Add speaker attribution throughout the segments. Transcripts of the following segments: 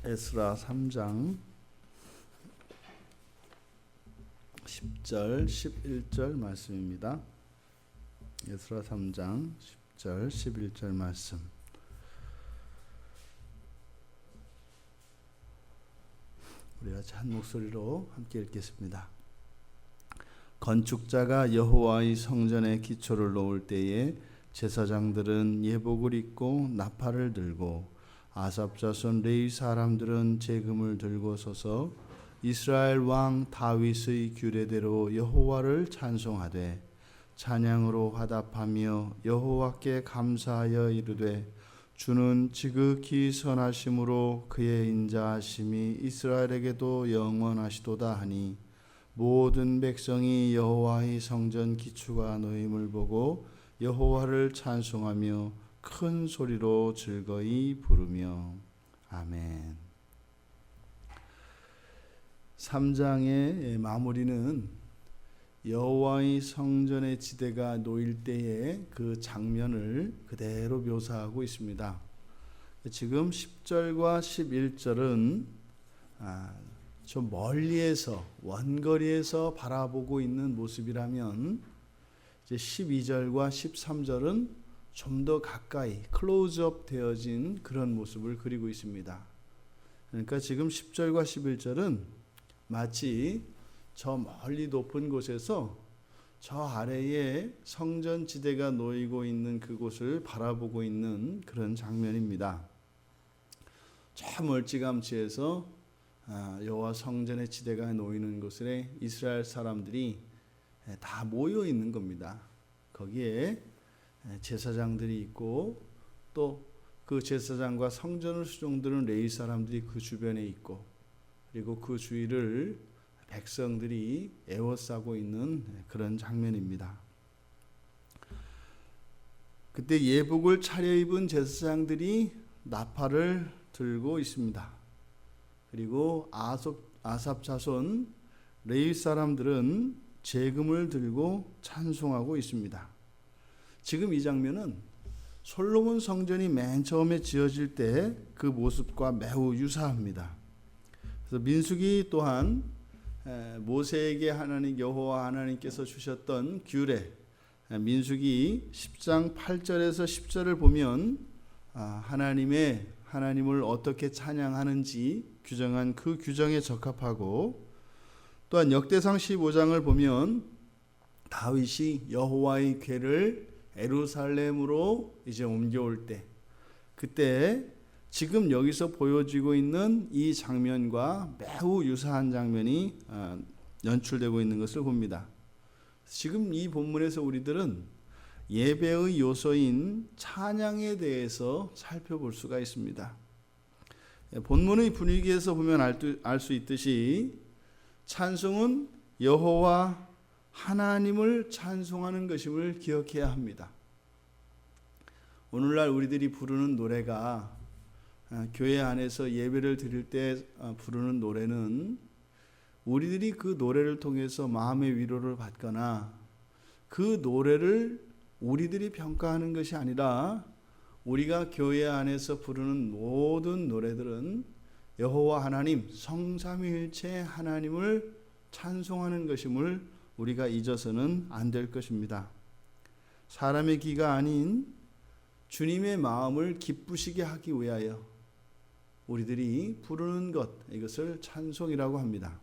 Speaker 1: 에스라 3장 10절 11절 말씀입니다. 에스라 3장 10절 11절 말씀. 우리가 한 목소리로 함께 읽겠습니다. 건축자가 여호와의 성전에 기초를 놓을 때에 제사장들은 예복을 입고 나팔을 들고 아삽 자손 레위 사람들은 제금을 들고 서서 이스라엘 왕 다윗의 규례대로 여호와를 찬송하되 찬양으로 화답하며 여호와께 감사하여 이르되 주는 지극히 선하심으로 그의 인자하심이 이스라엘에게도 영원하시도다 하니 모든 백성이 여호와의 성전 기초가 놓임을 보고 여호와를 찬송하며 큰 소리로 즐거이 부르며 아멘. 3장의 마무리는 여호와의 성전의 지대가 놓일 때의 그 장면을 그대로 묘사하고 있습니다. 지금 10절과 11절은 좀 멀리에서 원거리에서 바라보고 있는 모습이라면 이제 12절과 13절은 좀 더 가까이 클로즈업 되어진 그런 모습을 그리고 있습니다. 그러니까 지금 10절과 11절은 마치 저 멀리 높은 곳에서 저 아래에 성전 지대가 놓이고 있는 그곳을 바라보고 있는 그런 장면입니다. 저 멀찌감치해서 여호와 성전의 지대가 놓이는 곳에 이스라엘 사람들이 다 모여 있는 겁니다. 거기에 제사장들이 있고 또 그 제사장과 성전을 수종드는 레위 사람들이 그 주변에 있고 그리고 그 주위를 백성들이 에워싸고 있는 그런 장면입니다. 그때 예복을 차려입은 제사장들이 나팔을 들고 있습니다. 그리고 아삽 자손 레위 사람들은 제금을 들고 찬송하고 있습니다. 지금 이 장면은 솔로몬 성전이 맨 처음에 지어질 때 그 모습과 매우 유사합니다. 그래서 민수기 또한 모세에게 하나님 여호와 하나님께서 주셨던 규례, 민수기 10장 8절에서 10절을 보면 하나님을 어떻게 찬양하는지 규정한 그 규정에 적합하고, 또한 역대상 15장을 보면 다윗이 여호와의 궤를 예루살렘으로 이제 옮겨올 때, 그때 지금 여기서 보여지고 있는 이 장면과 매우 유사한 장면이 연출되고 있는 것을 봅니다. 지금 이 본문에서 우리들은 예배의 요소인 찬양에 대해서 살펴볼 수가 있습니다. 본문의 분위기에서 보면 알 수 있듯이 찬송은 여호와 하나님을 찬송하는 것임을 기억해야 합니다. 오늘날 우리들이 부르는 노래가 교회 안에서 예배를 드릴 때 부르는 노래는 우리들이 그 노래를 통해서 마음의 위로를 받거나 그 노래를 우리들이 평가하는 것이 아니라 우리가 교회 안에서 부르는 모든 노래들은 여호와 하나님, 성삼위일체 하나님을 찬송하는 것임을 우리가 잊어서는 안 될 것입니다. 사람의 귀가 아닌 주님의 마음을 기쁘시게 하기 위하여 우리들이 부르는 것, 이것을 찬송이라고 합니다.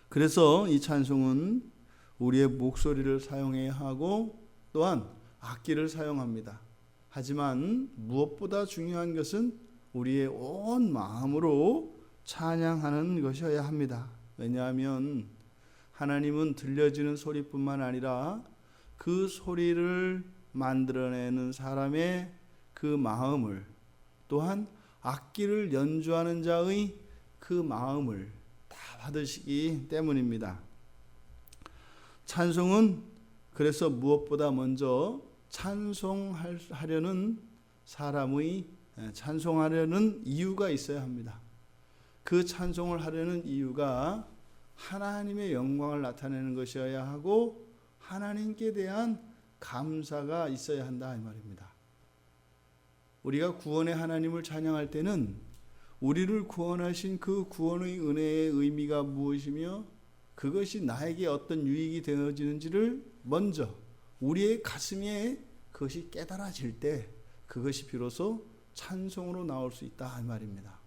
Speaker 1: 그래서 이 찬송은 우리의 목소리를 사용해야 하고 또한 악기를 사용합니다. 하지만 무엇보다 중요한 것은 우리의 온 마음으로 찬양하는 것이어야 합니다. 왜냐하면 하나님은 들려지는 소리뿐만 아니라 그 소리를 만들어내는 사람의 그 마음을, 또한 악기를 연주하는 자의 그 마음을 다 받으시기 때문입니다. 찬송은 그래서 무엇보다 먼저 찬송하려는 사람의 찬송하려는 이유가 있어야 합니다. 그 찬송을 하려는 이유가 하나님의 영광을 나타내는 것이어야 하고 하나님께 대한 감사가 있어야 한다 이 말입니다. 우리가 구원의 하나님을 찬양할 때는 우리를 구원하신 그 구원의 은혜의 의미가 무엇이며 그것이 나에게 어떤 유익이 되어지는지를 먼저 우리의 가슴에 그것이 깨달아질 때 그것이 비로소 찬송으로 나올 수 있다 이 말입니다.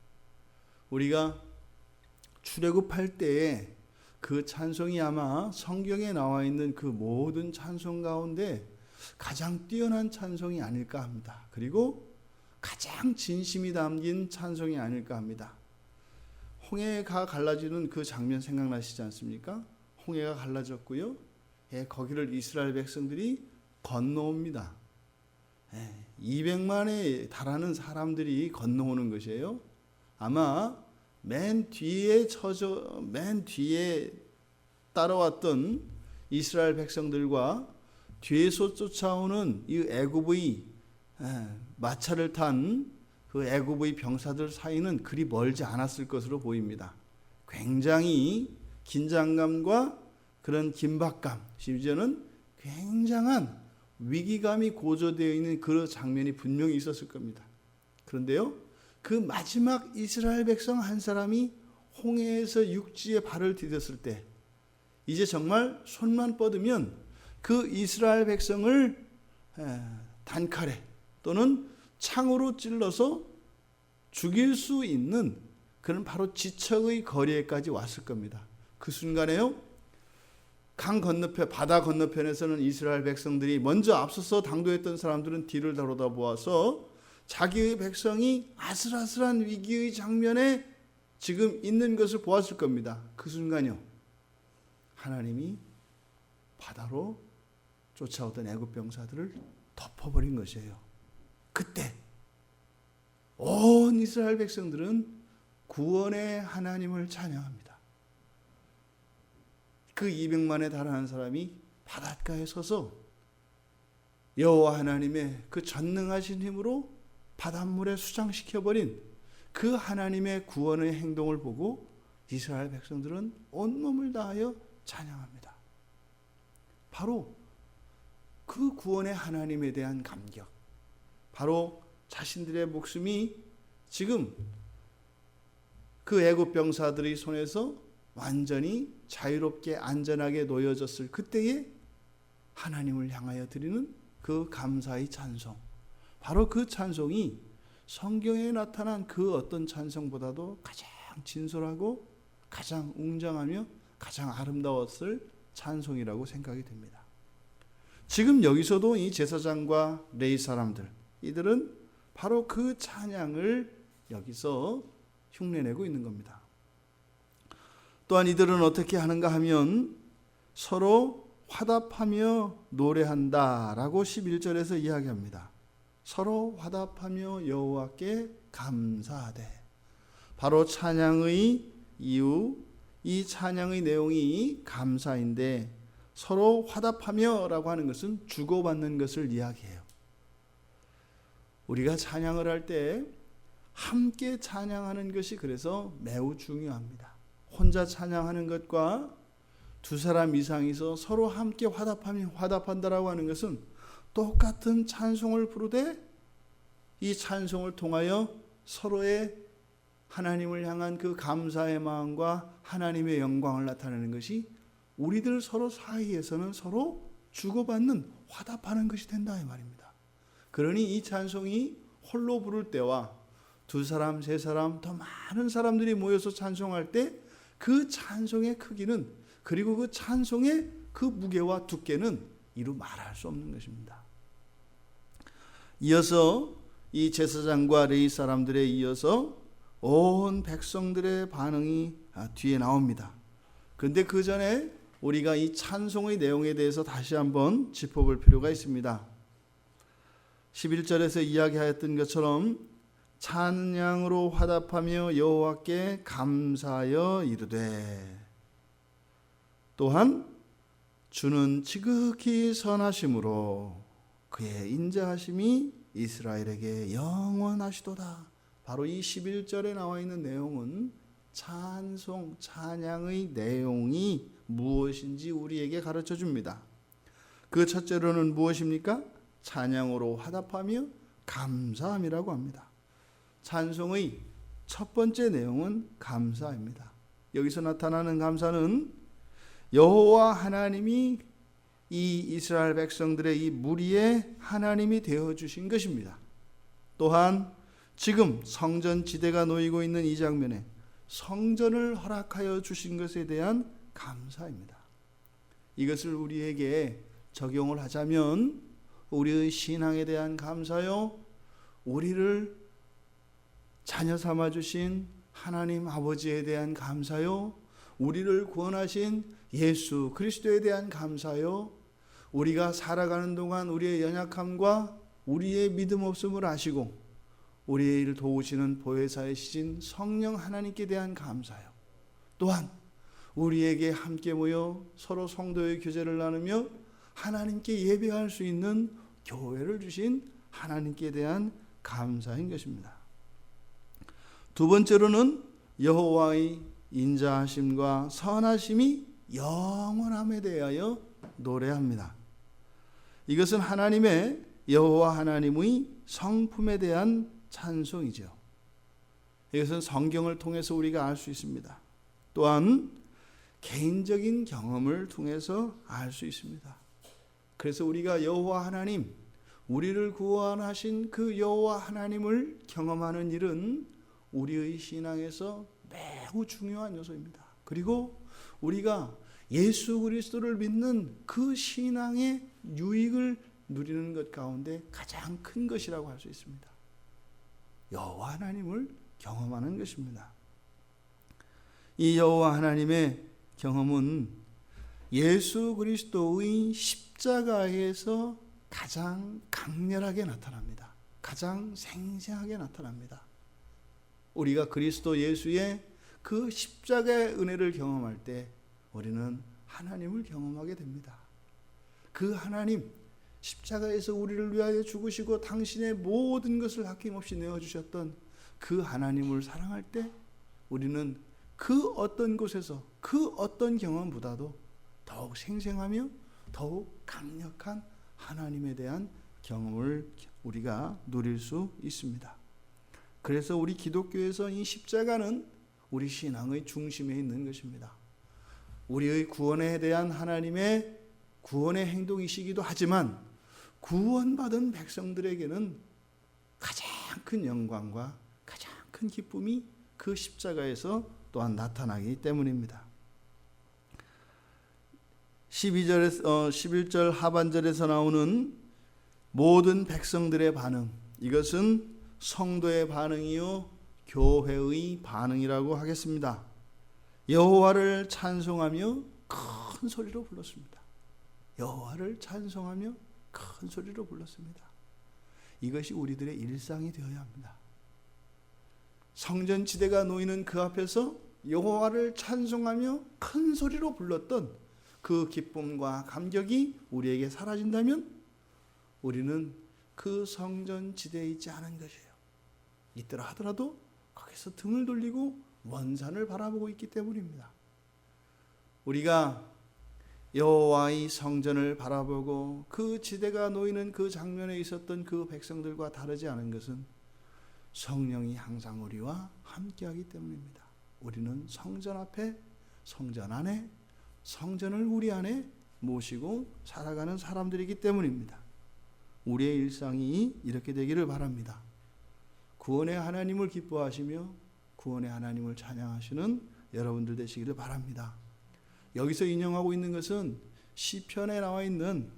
Speaker 1: 우리가 출애굽할 때에 그 찬송이 아마 성경에 나와 있는 그 모든 찬송 가운데 가장 뛰어난 찬송이 아닐까 합니다. 그리고 가장 진심이 담긴 찬송이 아닐까 합니다. 홍해가 갈라지는 그 장면 생각나시지 않습니까? 홍해가 갈라졌고요. 거기를 이스라엘 백성들이 건너옵니다. 200만에 달하는 사람들이 건너오는 것이에요. 아마 맨 뒤에 따라왔던 이스라엘 백성들과 뒤에서 쫓아오는 이 애굽의 마차를 탄 그 애굽의 병사들 사이는 그리 멀지 않았을 것으로 보입니다. 굉장히 긴장감과 그런 긴박감, 심지어는 굉장한 위기감이 고조되어 있는 그 장면이 분명히 있었을 겁니다. 그런데요, 그 마지막 이스라엘 백성 한 사람이 홍해에서 육지에 발을 디뎠을 때 이제 정말 손만 뻗으면 그 이스라엘 백성을 단칼에 또는 창으로 찔러서 죽일 수 있는 그런 바로 지척의 거리에까지 왔을 겁니다. 그 순간에요, 강 건너편, 바다 건너편에서는 이스라엘 백성들이 먼저 앞서서 당도했던 사람들은 뒤를 돌아보아서 자기의 백성이 아슬아슬한 위기의 장면에 지금 있는 것을 보았을 겁니다. 그 순간요, 하나님이 바다로 쫓아오던 애굽 병사들을 덮어버린 것이에요. 그때 온 이스라엘 백성들은 구원의 하나님을 찬양합니다. 그 200만에 달하는 사람이 바닷가에 서서 여호와 하나님의 그 전능하신 힘으로 바닷물에 수장시켜버린 그 하나님의 구원의 행동을 보고 이스라엘 백성들은 온몸을 다하여 찬양합니다. 바로 그 구원의 하나님에 대한 감격, 바로 자신들의 목숨이 지금 그 애굽 병사들의 손에서 완전히 자유롭게 안전하게 놓여졌을 그때에 하나님을 향하여 드리는 그 감사의 찬송, 바로 그 찬송이 성경에 나타난 그 어떤 찬송보다도 가장 진솔하고 가장 웅장하며 가장 아름다웠을 찬송이라고 생각이 됩니다. 지금 여기서도 이 제사장과 레위 사람들, 이들은 바로 그 찬양을 여기서 흉내내고 있는 겁니다. 또한 이들은 어떻게 하는가 하면 서로 화답하며 노래한다라고 11절에서 이야기합니다. 서로 화답하며 여호와께 감사하되. 바로 찬양의 이유, 이 찬양의 내용이 감사인데 서로 화답하며라고 하는 것은 주고받는 것을 이야기해요. 우리가 찬양을 할 때 함께 찬양하는 것이 그래서 매우 중요합니다. 혼자 찬양하는 것과 두 사람 이상이서 서로 함께 화답한다라고 하는 것은 똑같은 찬송을 부르되 이 찬송을 통하여 서로의 하나님을 향한 그 감사의 마음과 하나님의 영광을 나타내는 것이 우리들 서로 사이에서는 서로 주고받는 화답하는 것이 된다 이 말입니다. 그러니 이 찬송이 홀로 부를 때와 두 사람, 세 사람, 더 많은 사람들이 모여서 찬송할 때 그 찬송의 크기는, 그리고 그 찬송의 그 무게와 두께는 이루 말할 수 없는 것입니다. 이어서 이 제사장과 레위 사람들에 이어서 온 백성들의 반응이 뒤에 나옵니다. 그런데 그 전에 우리가 이 찬송의 내용에 대해서 다시 한번 짚어볼 필요가 있습니다. 11절에서 이야기하였던 것처럼 찬양으로 화답하며 여호와께 감사하여 이르되, 또한 주는 지극히 선하심으로 그의 인자하심이 이스라엘에게 영원하시도다. 바로 이 11절에 나와 있는 내용은 찬송, 찬양의 내용이 무엇인지 우리에게 가르쳐 줍니다. 그 첫째로는 무엇입니까? 찬양으로 화답하며 감사함이라고 합니다. 찬송의 첫 번째 내용은 감사입니다. 여기서 나타나는 감사는 여호와 하나님이 이 이스라엘 백성들의 이 무리의 하나님이 되어주신 것입니다. 또한 지금 성전 지대가 놓이고 있는 이 장면에 성전을 허락하여 주신 것에 대한 감사입니다. 이것을 우리에게 적용을 하자면 우리의 신앙에 대한 감사요, 우리를 자녀 삼아 주신 하나님 아버지에 대한 감사요, 우리를 구원하신 예수 그리스도에 대한 감사요, 우리가 살아가는 동안 우리의 연약함과 우리의 믿음 없음을 아시고 우리의 일을 도우시는 보혜사이신 성령 하나님께 대한 감사요, 또한 우리에게 함께 모여 서로 성도의 교제를 나누며 하나님께 예배할 수 있는 교회를 주신 하나님께 대한 감사인 것입니다. 두 번째로는 여호와의 인자하심과 선하심이 영원함에 대하여 노래합니다. 이것은 하나님의 여호와 하나님의 성품에 대한 찬송이죠. 이것은 성경을 통해서 우리가 알 수 있습니다. 또한 개인적인 경험을 통해서 알 수 있습니다. 그래서 우리가 여호와 하나님, 우리를 구원하신 그 여호와 하나님을 경험하는 일은 우리의 신앙에서 매우 중요한 요소입니다. 그리고 우리가 예수 그리스도를 믿는 그 신앙의 유익을 누리는 것 가운데 가장 큰 것이라고 할 수 있습니다. 여호와 하나님을 경험하는 것입니다. 이 여호와 하나님의 경험은 예수 그리스도의 십자가에서 가장 강렬하게 나타납니다. 가장 생생하게 나타납니다. 우리가 그리스도 예수의 그 십자가의 은혜를 경험할 때 우리는 하나님을 경험하게 됩니다. 그 하나님, 십자가에서 우리를 위하여 죽으시고 당신의 모든 것을 아낌없이 내어주셨던 그 하나님을 사랑할 때 우리는 그 어떤 곳에서 그 어떤 경험보다도 더욱 생생하며 더욱 강력한 하나님에 대한 경험을 우리가 누릴 수 있습니다. 그래서 우리 기독교에서 이 십자가는 우리 신앙의 중심에 있는 것입니다. 우리의 구원에 대한 하나님의 구원의 행동이시기도 하지만 구원받은 백성들에게는 가장 큰 영광과 가장 큰 기쁨이 그 십자가에서 또한 나타나기 때문입니다. 11절 하반절에서 나오는 모든 백성들의 반응, 이것은 성도의 반응이요 교회의 반응이라고 하겠습니다. 여호와를 찬송하며 큰 소리로 불렀습니다. 여호와를 찬송하며 큰 소리로 불렀습니다. 이것이 우리들의 일상이 되어야 합니다. 성전 지대가 놓이는 그 앞에서 여호와를 찬송하며 큰 소리로 불렀던 그 기쁨과 감격이 우리에게 사라진다면 우리는 그 성전 지대에 있지 않은 것이에요. 있더라 하더라도 거기서 등을 돌리고 먼 산을 바라보고 있기 때문입니다. 우리가 여호와의 성전을 바라보고 그 지대가 놓이는 그 장면에 있었던 그 백성들과 다르지 않은 것은 성령이 항상 우리와 함께하기 때문입니다. 우리는 성전 앞에, 성전 안에, 성전을 우리 안에 모시고 살아가는 사람들이기 때문입니다. 우리의 일상이 이렇게 되기를 바랍니다. 구원의 하나님을 기뻐하시며 구원의 하나님을 찬양하시는 여러분들 되시기를 바랍니다. 여기서 인용하고 있는 것은 시편에 나와 있는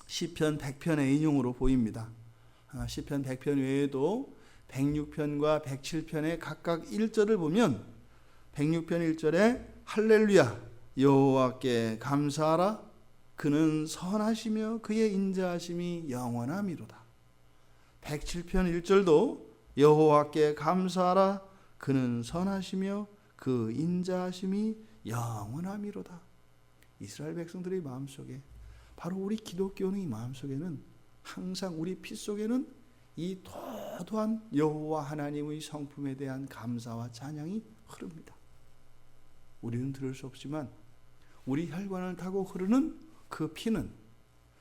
Speaker 1: 시편 100편의 인용으로 보입니다. 시편 100편 외에도 106편과 107편의 각각 1절을 보면 106편 1절에 할렐루야 여호와께 감사하라 그는 선하시며 그의 인자하심이 영원함이로다. 107편 1절도 여호와께 감사하라 그는 선하시며 그 인자하심이 영원함이로다. 이스라엘 백성들의 마음속에, 바로 우리 기독교인의 마음속에는 항상 우리 피 속에는 이 도도한 여호와 하나님의 성품에 대한 감사와 찬양이 흐릅니다. 우리는 들을 수 없지만 우리 혈관을 타고 흐르는 그 피는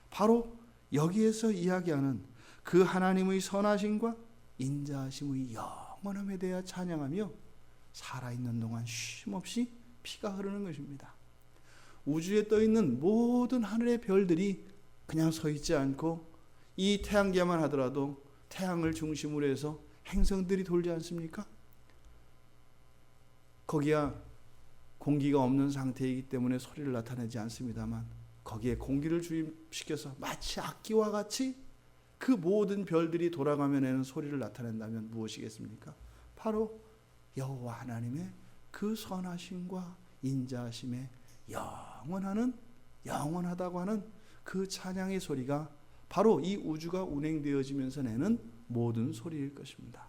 Speaker 1: 바로 여기에서 이야기하는 그 하나님의 선하심과 인자하심의 영원함에 대하여 찬양하며 살아있는 동안 쉼없이 피가 흐르는 것입니다. 우주에 떠있는 모든 하늘의 별들이 그냥 서 있지 않고 이 태양계만 하더라도 태양을 중심으로 해서 행성들이 돌지 않습니까? 거기야 공기가 없는 상태이기 때문에 소리를 나타내지 않습니다만 거기에 공기를 주입시켜서 마치 악기와 같이 그 모든 별들이 돌아가며 내는 소리를 나타낸다면 무엇이겠습니까? 바로 여호와 하나님의 그 선하심과 인자하심에 영원하다고 하는 그 찬양의 소리가 바로 이 우주가 운행되어지면서 내는 모든 소리일 것입니다.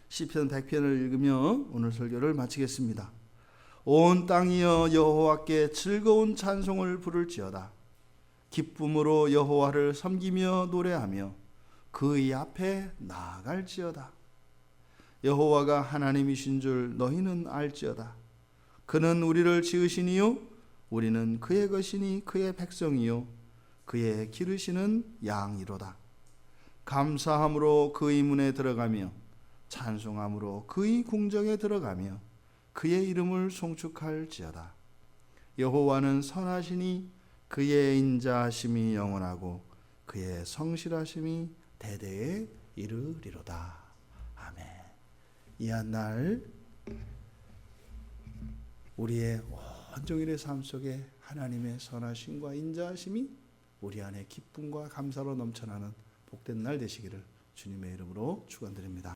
Speaker 1: 시편 100편을 읽으며 오늘 설교를 마치겠습니다. 온 땅이여 여호와께 즐거운 찬송을 부를지어다. 기쁨으로 여호와를 섬기며 노래하며 그의 앞에 나아갈지어다. 여호와가 하나님이신 줄 너희는 알지어다. 그는 우리를 지으시니요 우리는 그의 것이니 그의 백성이요 그의 기르시는 양이로다. 감사함으로 그의 문에 들어가며 찬송함으로 그의 궁정에 들어가며 그의 이름을 송축할지어다. 여호와는 선하시니 그의 인자하심이 영원하고 그의 성실하심이 대대에 이르리로다. 아멘. 이 한 날 우리의 온종일의 삶 속에 하나님의 선하심과 인자하심이 우리 안에 기쁨과 감사로 넘쳐나는 복된 날 되시기를 주님의 이름으로 축원드립니다.